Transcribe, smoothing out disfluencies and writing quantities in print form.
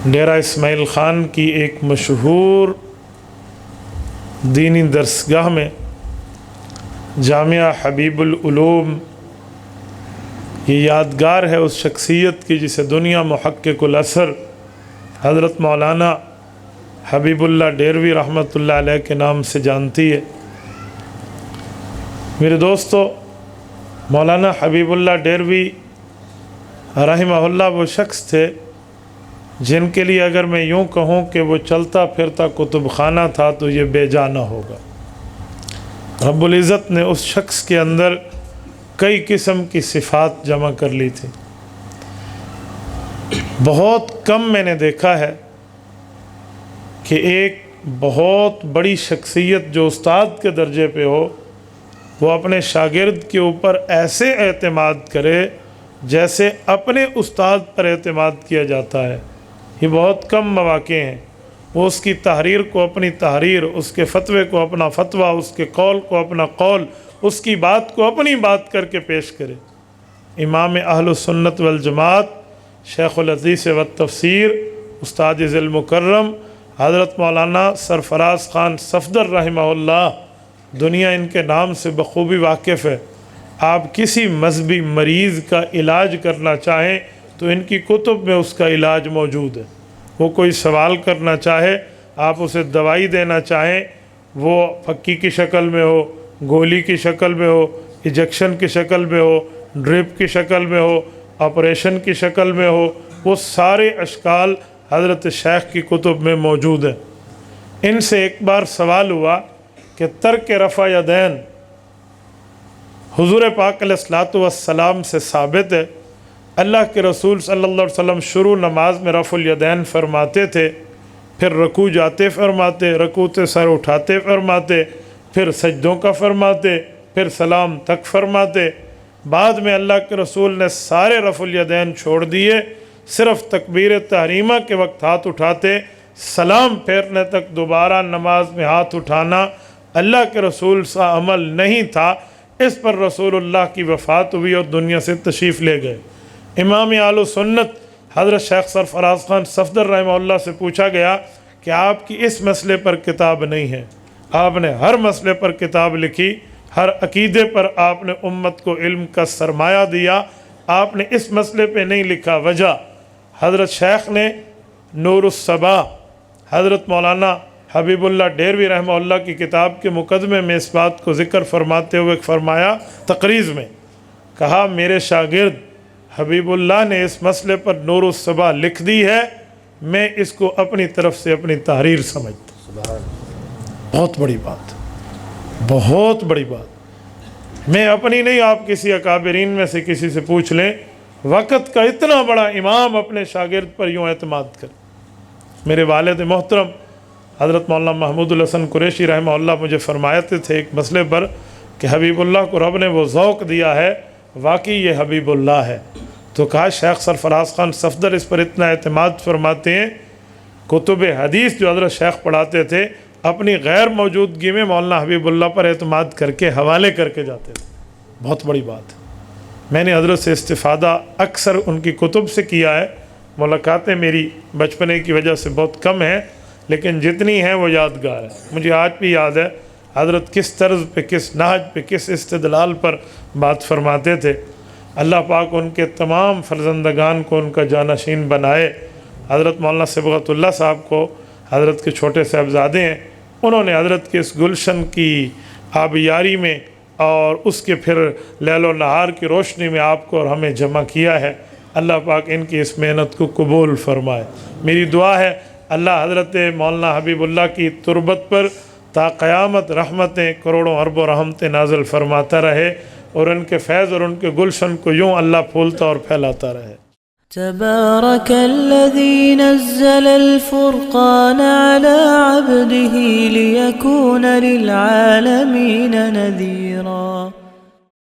ڈیرہ اسماعیل خان کی ایک مشہور دینی درسگاہ میں جامعہ حبیب العلوم یہ یادگار ہے اس شخصیت کی جسے دنیا محقق العصر حضرت مولانا حبیب اللہ ڈیروی رحمۃ اللہ علیہ کے نام سے جانتی ہے۔ میرے دوستو، مولانا حبیب اللہ ڈیروی رحمہ اللہ وہ شخص تھے جن کے لیے اگر میں یوں کہوں کہ وہ چلتا پھرتا کتب خانہ تھا تو یہ بے جا نہ ہوگا۔ رب العزت نے اس شخص کے اندر کئی قسم کی صفات جمع کر لی تھی۔ بہت کم میں نے دیکھا ہے کہ ایک بہت بڑی شخصیت جو استاد کے درجے پہ ہو وہ اپنے شاگرد کے اوپر ایسے اعتماد کرے جیسے اپنے استاد پر اعتماد کیا جاتا ہے۔ یہ بہت کم مواقع ہیں۔ وہ اس کی تحریر کو اپنی تحریر، اس کے فتوے کو اپنا فتویٰ، اس کے قول کو اپنا قول، اس کی بات کو اپنی بات کر کے پیش کرے۔ امام اہل السنت والجماعت، شیخ الحدیث والتفسیر، استاد ذی المکرم حضرت مولانا سرفراز خان صفدر رحمہ اللہ، دنیا ان کے نام سے بخوبی واقف ہے۔ آپ کسی مذہبی مریض کا علاج کرنا چاہیں تو ان کی کتب میں اس کا علاج موجود ہے۔ وہ کوئی سوال کرنا چاہے، آپ اسے دوائی دینا چاہیں، وہ پھکی کی شکل میں ہو، گولی کی شکل میں ہو، انجیکشن کی شکل میں ہو، ڈرپ کی شکل میں ہو، آپریشن کی شکل میں ہو، وہ سارے اشکال حضرت شیخ کی کتب میں موجود ہیں۔ ان سے ایک بار سوال ہوا کہ ترک رفع یدین حضور پاک علیہ الصلوۃ والسلام سے ثابت ہے۔ اللہ کے رسول صلی اللہ علیہ وسلم شروع نماز میں رفع الیدین فرماتے تھے، پھر رکوع جاتے فرماتے، رکوع سے سر اٹھاتے فرماتے، پھر سجدوں کا فرماتے، پھر سلام تک فرماتے۔ بعد میں اللہ کے رسول نے سارے رفع الیدین چھوڑ دیے، صرف تکبیر تحریمہ کے وقت ہاتھ اٹھاتے، سلام پھیرنے تک دوبارہ نماز میں ہاتھ اٹھانا اللہ کے رسول سا عمل نہیں تھا۔ اس پر رسول اللہ کی وفات ہوئی اور دنیا سے تشریف لے گئے۔ امام اہل سنت حضرت شیخ سرفراز خان صفدر رحمہ اللہ سے پوچھا گیا کہ آپ کی اس مسئلے پر کتاب نہیں ہے۔ آپ نے ہر مسئلے پر کتاب لکھی، ہر عقیدے پر آپ نے امت کو علم کا سرمایہ دیا، آپ نے اس مسئلے پہ نہیں لکھا۔ وجہ حضرت شیخ نے نور الصباح حضرت مولانا حبیب اللہ ڈیروی رحمہ اللہ کی کتاب کے مقدمے میں اس بات کو ذکر فرماتے ہوئے فرمایا، تقریض میں کہا، میرے شاگرد حبیب اللہ نے اس مسئلے پر نور الصباح لکھ دی ہے، میں اس کو اپنی طرف سے اپنی تحریر سمجھتا ہوں۔ بہت بڑی بات، بہت بڑی بات۔ میں اپنی نہیں، آپ کسی اکابرین میں سے کسی سے پوچھ لیں، وقت کا اتنا بڑا امام اپنے شاگرد پر یوں اعتماد کرے۔ میرے والد محترم حضرت مولانا محمود الحسن قریشی رحمہ اللہ مجھے فرماتے تھے ایک مسئلے پر کہ حبیب اللہ کو رب نے وہ ذوق دیا ہے، واقعی یہ حبیب اللہ ہے۔ تو کہا شیخ سرفراز خان صفدر اس پر اتنا اعتماد فرماتے ہیں، کتب حدیث جو حضرت شیخ پڑھاتے تھے اپنی غیر موجودگی میں مولانا حبیب اللہ پر اعتماد کر کے حوالے کر کے جاتے تھے۔ بہت بڑی بات ہے۔ میں نے حضرت سے استفادہ اکثر ان کی کتب سے کیا ہے۔ ملاقاتیں میری بچپنے کی وجہ سے بہت کم ہیں، لیکن جتنی ہیں وہ یادگار ہے۔ مجھے آج بھی یاد ہے حضرت کس طرز پہ، کس نہج پہ، کس استدلال پر بات فرماتے تھے۔ اللہ پاک ان کے تمام فرزندگان کو ان کا جانشین بنائے۔ حضرت مولانا صبغت اللہ صاحب کو حضرت کے چھوٹے صاحبزادے ہیں، انہوں نے حضرت کے اس گلشن کی آبیاری میں اور اس کے پھر لیل و نہار کی روشنی میں آپ کو اور ہمیں جمع کیا ہے۔ اللہ پاک ان کی اس محنت کو قبول فرمائے۔ میری دعا ہے اللہ حضرت مولانا حبیب اللہ کی تربت پر تا قیامت رحمتیں کروڑوں اربوں رحمتیں نازل فرماتا رہے، اور ان کے فیض اور ان کے گلشن کو یوں اللہ پھولتا اور پھیلاتا رہے۔ تبارك الذي نزل الفرقان على عبده ليكون للعالمين نذيرا